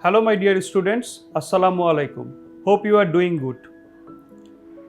Hello my dear students, Assalamu alaikum. Hope you are doing good.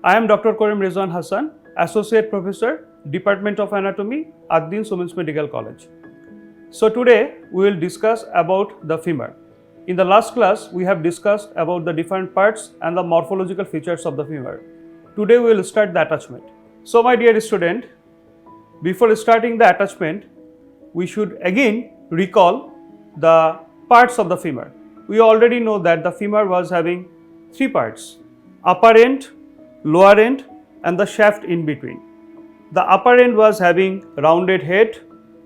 I am Dr. Karim Rizwan Hassan, Associate Professor, Department of Anatomy, Ad-Din Women's Medical College. So today we will discuss about the femur. In the last class we have discussed about the different parts and the morphological features of the femur. Today we will start the attachment. So my dear student, before starting the attachment, we should again recall the parts of the femur. We already know that the femur was having three parts: upper end, lower end and the shaft in between. The upper end was having rounded head,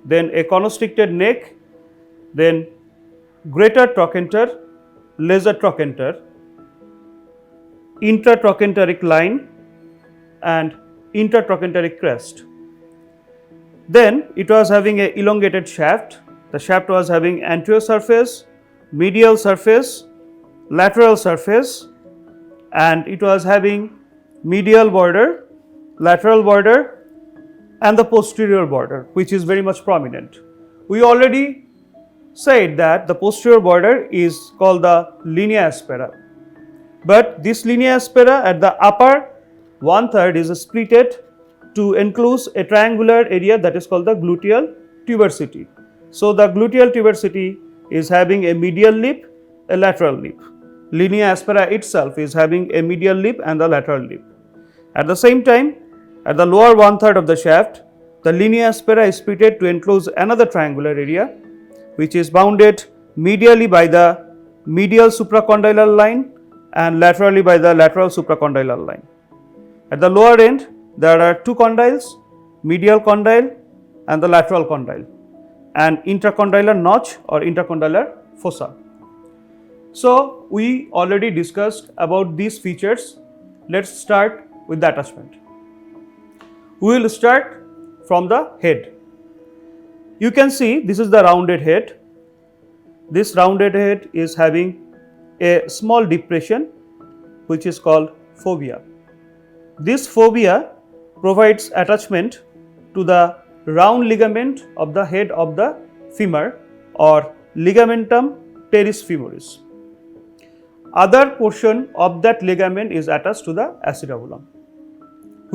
then a constricted neck, then greater trochanter, lesser trochanter, intratrochanteric line and intertrochanteric crest. Then it was having a elongated shaft. The shaft was having anterior surface, medial surface, lateral surface, and it was having medial border, lateral border and the posterior border, which is very much prominent. We already said that the posterior border is called the linea aspera, but this linea aspera at the upper 1/3 is splitted to enclose a triangular area that is called the gluteal tuberosity. So the gluteal tuberosity is having a medial lip, a lateral lip. Linea aspera itself is having a medial lip and a lateral lip. At the same time, at the lower 1/3 of the shaft, the linea aspera is splitted to enclose another triangular area, which is bounded medially by the medial supracondylar line and laterally by the lateral supracondylar line. At the lower end, there are two condyles, medial condyle and the lateral condyle, and intercondylar notch or intercondylar fossa. So we already discussed about these features. Let's start with the attachment. We will start from the head. You can see this is the rounded head. This rounded head is having a small depression which is called fovea. This fovea provides attachment to the round ligament of the head of the femur or ligamentum teres femoris. Other portion of that ligament is attached to the acetabulum,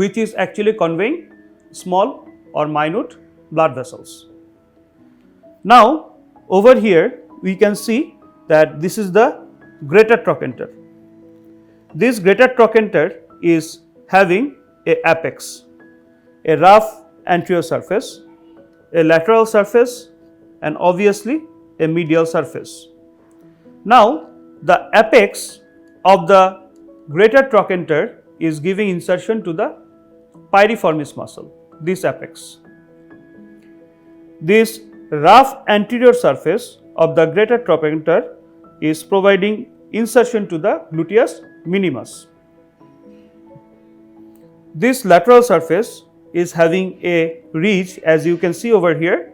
which is actually conveying small or minute blood vessels. Now over here we can see that this is the greater trochanter. This greater trochanter is having a apex, a rough anterior surface, a lateral surface and obviously a medial surface. Now the apex of the greater trochanter is giving insertion to the piriformis muscle, this apex. This rough anterior surface of the greater trochanter is providing insertion to the gluteus minimus. This lateral surface is having a ridge, as you can see over here.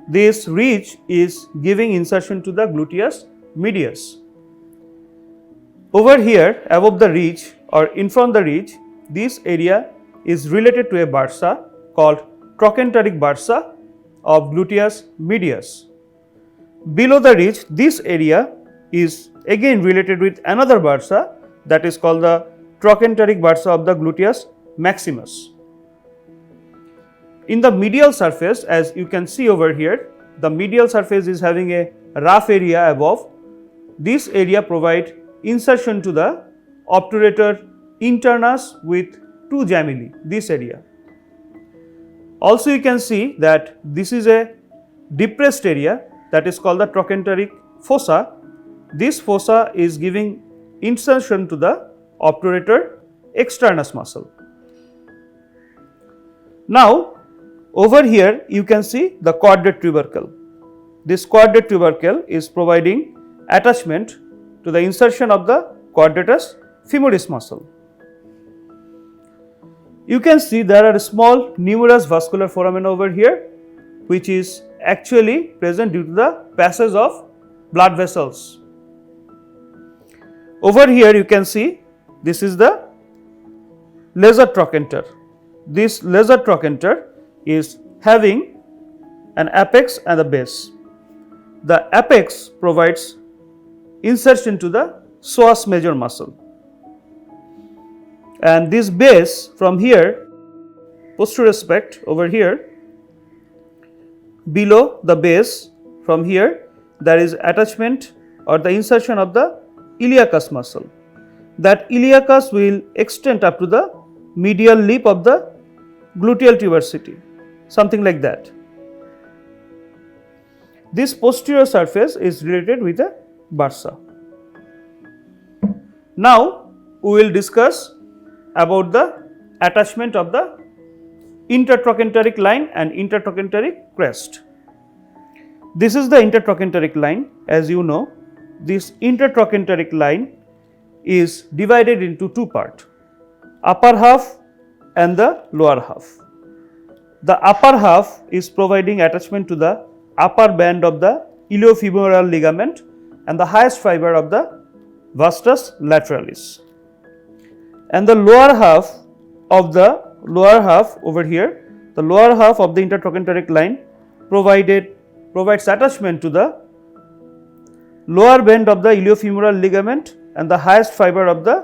This ridge is giving insertion to the gluteus medius. Over here above the ridge or in front of the ridge, this area is related to a bursa called trochanteric bursa of gluteus medius. Below the ridge, this area is again related with another bursa that is called the trochanteric bursa of the gluteus maximus. In the medial surface, as you can see over here, the medial surface is having a rough area above. This area provides insertion to the obturator internus with two gemelli, this area. Also you can see that this is a depressed area that is called the trochanteric fossa. This fossa is giving insertion to the obturator externus muscle. Now over here you can see the quadrate tubercle. This quadrate tubercle is providing attachment to the insertion of the quadratus femoris muscle. You can see there are small numerous vascular foramina over here, which is actually present due to the passage of blood vessels. Over here you can see this is the lesser trochanter. This lesser trochanter is having an apex and a base. The apex provides inserts into the psoas major muscle. And this base from here, posterior aspect over here, below the base from here, there is attachment or the insertion of the iliacus muscle. That iliacus will extend up to the medial lip of the gluteal tuberosity, something like that. This posterior surface is related with the bursa. Now we will discuss about the attachment of the intertrochanteric line and intertrochanteric crest. This is the intertrochanteric line. As you know, this intertrochanteric line is divided into two parts, upper half and the lower half. The upper half is providing attachment to the upper band of the iliofemoral ligament and the highest fiber of the vastus lateralis. And the lower half over here, the lower half of the intertrochanteric line provides attachment to the lower band of the iliofemoral ligament and the highest fiber of the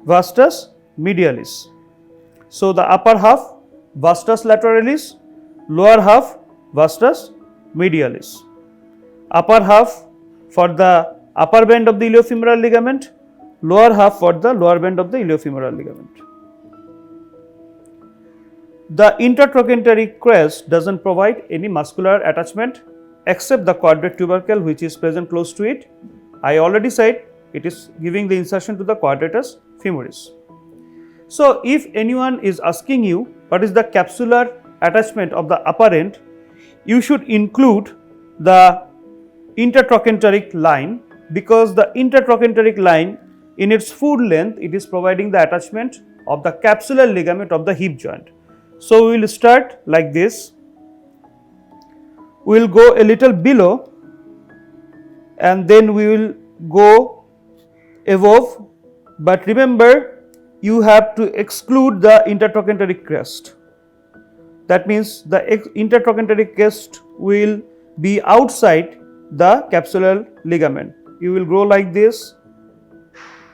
vastus medialis. So the upper half vastus lateralis, lower half vastus medialis. Upper half for the upper band of the iliofemoral ligament, lower half for the lower band of the iliofemoral ligament. The intertrochanteric crest does not provide any muscular attachment except the quadrate tubercle which is present close to it. I already said it is giving the insertion to the quadratus femoris. So, if anyone is asking you what is the capsular attachment of the upper end, you should include the intertrochanteric line, because the intertrochanteric line in its full length it is providing the attachment of the capsular ligament of the hip joint. So, we will start like this, we will go a little below and then we will go above, but remember you have to exclude the intertrochanteric crest. That means the intertrochanteric crest will be outside the capsular ligament. You will grow like this,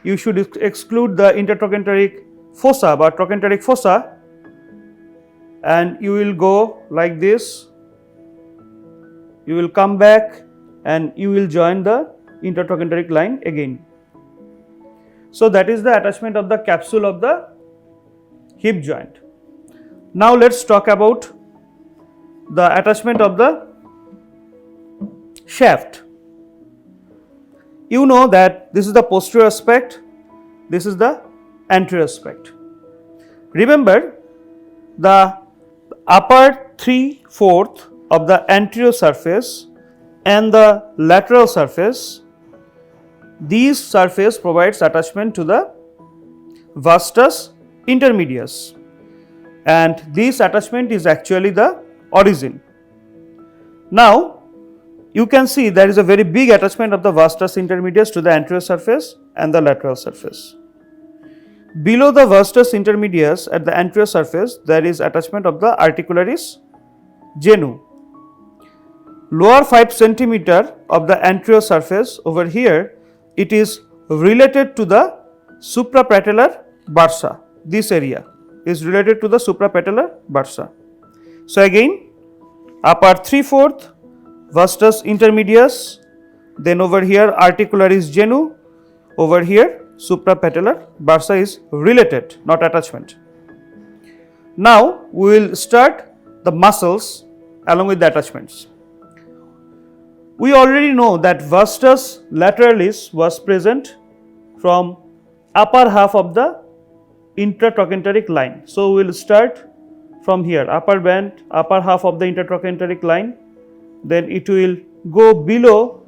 you should exclude the intertrochanteric fossa or trochanteric fossa, and you will go like this, you will come back and you will join the intertrochanteric line again. So that is the attachment of the capsule of the hip joint. Now let us talk about the attachment of the shaft. You know that this is the posterior aspect, this is the anterior aspect. Remember, the upper 3/4 of the anterior surface and the lateral surface, these surface provides attachment to the vastus intermedius, and this attachment is actually the origin. Now you can see there is a very big attachment of the vastus intermedius to the anterior surface and the lateral surface. Below the vastus intermedius at the anterior surface there is attachment of the articularis genu. Lower 5 cm of the anterior surface over here, it is related to the suprapatellar bursa. This area is related to the suprapatellar bursa. So again, upper 3/4 vastus intermedius, then over here articularis genu, over here suprapatellar bursa is related, not attachment. Now we will start the muscles along with the attachments. We already know that vastus lateralis was present from upper half of the intertrochanteric line. So we will start from here, upper band, upper half of the intertrochanteric line, then it will go below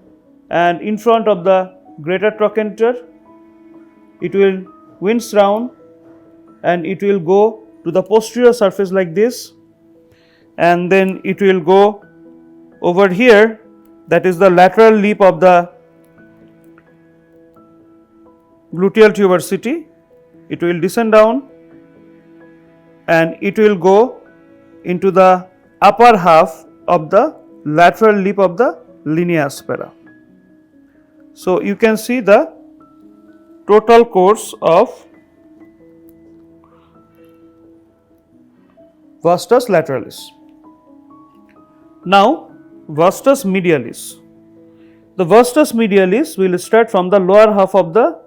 and in front of the greater trochanter, it will winds round and it will go to the posterior surface like this, and then it will go over here, that is the lateral lip of the gluteal tuberosity. It will descend down and it will go into the upper half of the lateral lip of the linea aspera. So, you can see the total course of vastus lateralis. Now, vastus medialis. The vastus medialis will start from the lower half of the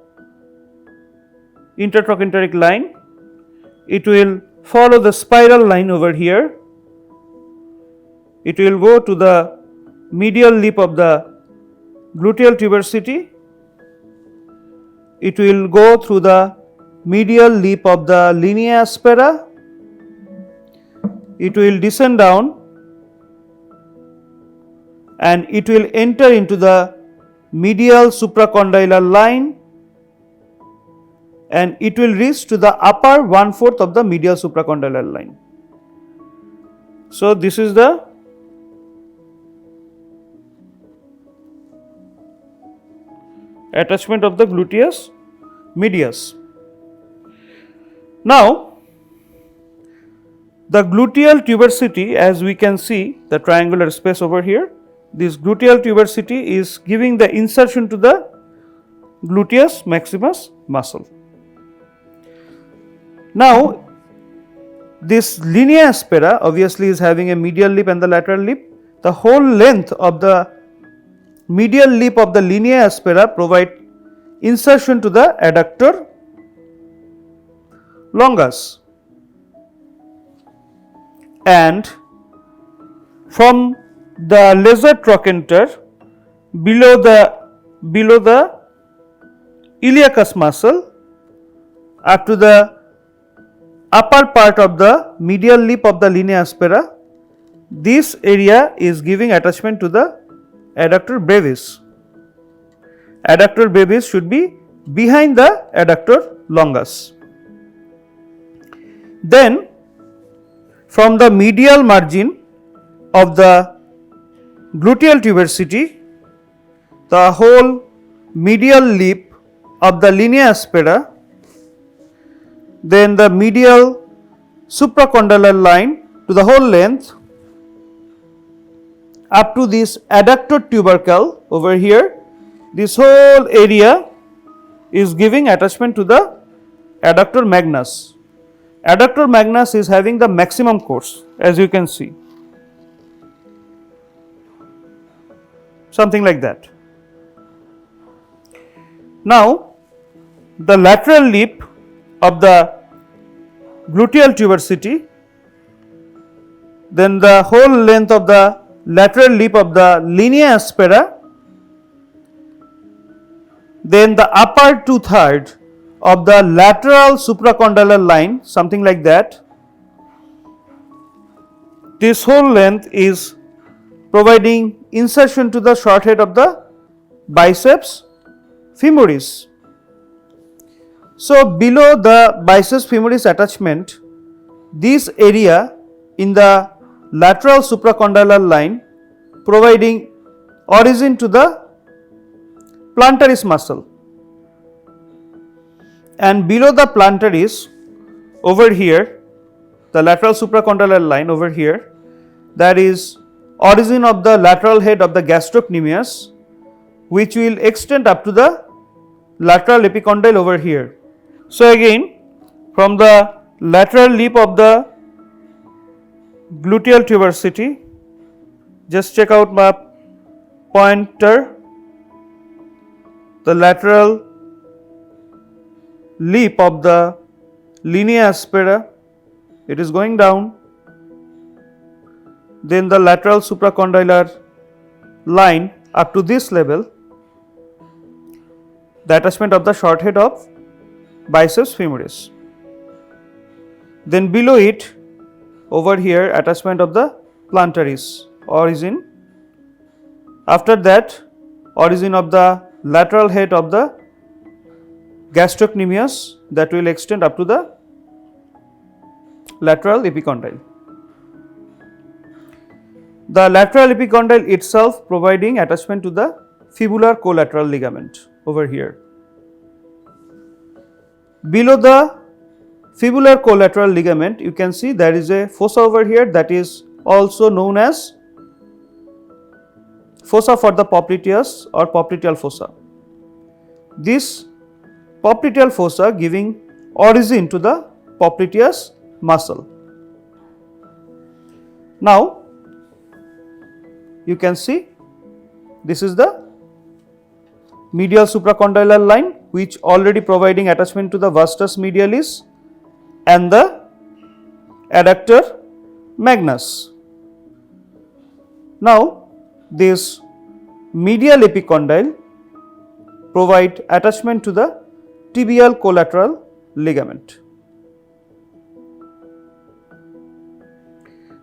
intertrochanteric line. It will follow the spiral line over here. It will go to the medial lip of the gluteal tuberosity. It will go through the medial lip of the linea aspera. It will descend down and it will enter into the medial supracondylar line and it will reach to the upper 1/4 of the medial supracondylar line. So, this is the attachment of the gluteus medius. Now, the gluteal tuberosity, as we can see the triangular space over here, this gluteal tuberosity is giving the insertion to the gluteus maximus muscle. Now, this linea aspera obviously is having a medial lip and the lateral lip. The whole length of the medial lip of the linea aspera provide insertion to the adductor longus, and from the lesser trochanter below the iliacus muscle up to the upper part of the medial lip of the linea aspera, this area is giving attachment to the adductor brevis. Adductor brevis should be behind the adductor longus. Then from the medial margin of the gluteal tuberosity, the whole medial lip of the linea aspera, then the medial supracondylar line to the whole length up to this adductor tubercle over here, this whole area is giving attachment to the adductor magnus. Adductor magnus is having the maximum course, as you can see, something like that. Now, the lateral lip of the gluteal tuberosity, then the whole length of the lateral lip of the linea aspera, then the upper 2/3 of the lateral supracondylar line, something like that. This whole length is providing insertion to the short head of the biceps femoris. So, below the biceps femoris attachment, this area in the lateral supracondylar line providing origin to the plantaris muscle, and below the plantaris over here, the lateral supracondylar line over here, that is origin of the lateral head of the gastrocnemius, which will extend up to the lateral epicondyle over here. So, again from the lateral lip of the gluteal tuberosity, just check out my pointer, the lateral lip of the linea aspera, it is going down, then the lateral supracondylar line up to this level, the attachment of the short head of biceps femoris. Then below it over here attachment of the plantaris origin. After that, origin of the lateral head of the gastrocnemius that will extend up to the lateral epicondyle. The lateral epicondyle itself providing attachment to the fibular collateral ligament over here. Below the fibular collateral ligament, you can see there is a fossa over here that is also known as fossa for the popliteus or popliteal fossa. this popliteal fossa giving origin to the popliteus muscle. Now, you can see this is the medial supracondylar line which already providing attachment to the vastus medialis and the adductor magnus. Now, this medial epicondyle provide attachment to the tibial collateral ligament.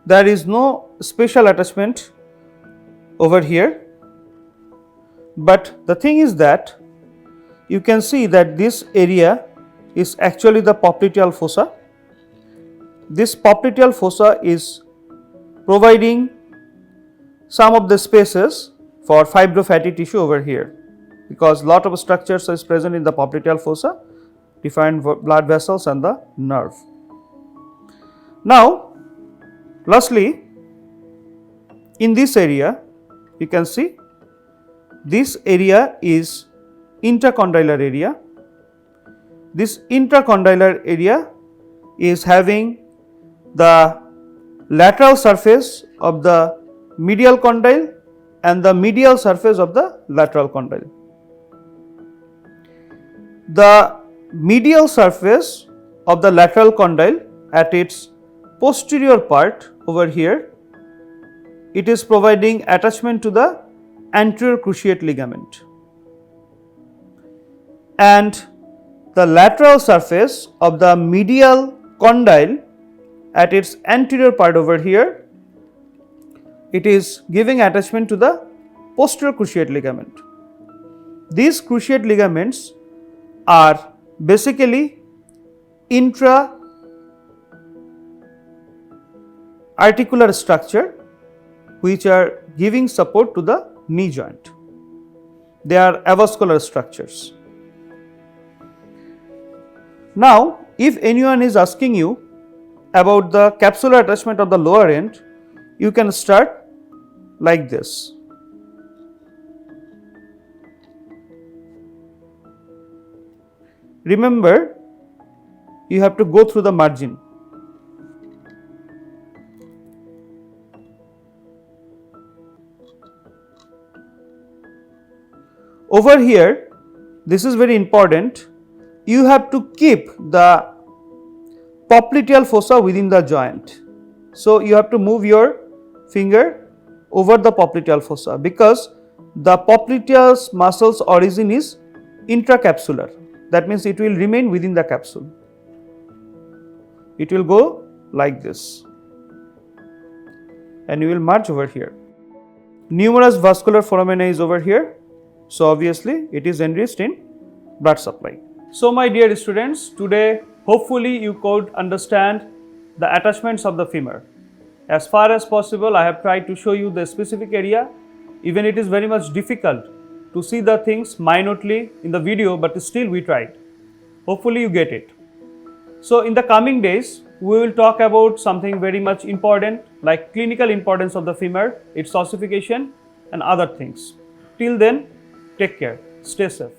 There is no special attachment over here, but the thing is that you can see that this area is actually the popliteal fossa. This popliteal fossa is providing some of the spaces for fibrofatty tissue over here, because lot of structures is present in the popliteal fossa, different blood vessels and the nerve. Now, lastly, in this area you can see this area is intercondylar area. This intercondylar area is having the lateral surface of the medial condyle and the medial surface of the lateral condyle. The medial surface of the lateral condyle at its posterior part over here, it is providing attachment to the anterior cruciate ligament, and the lateral surface of the medial condyle at its anterior part over here, it is giving attachment to the posterior cruciate ligament. These cruciate ligaments are basically intra-articular structure which are giving support to the knee joint. They are avascular structures. Now, if anyone is asking you about the capsular attachment of the lower end, you can start like this. Remember, you have to go through the margin. Over here, this is very important, you have to keep the popliteal fossa within the joint. So, you have to move your finger over the popliteal fossa, because the popliteal muscle's origin is intracapsular. That means it will remain within the capsule. It will go like this and you will march over here. Numerous vascular foramina is over here. So, obviously, it is enriched in blood supply. So, my dear students, today hopefully you could understand the attachments of the femur. As far as possible, I have tried to show you the specific area. Even it is very much difficult to see the things minutely in the video, but still we tried. Hopefully you get it. So, in the coming days, we will talk about something very much important, like clinical importance of the femur, its ossification and other things. Till then, take care, stay safe.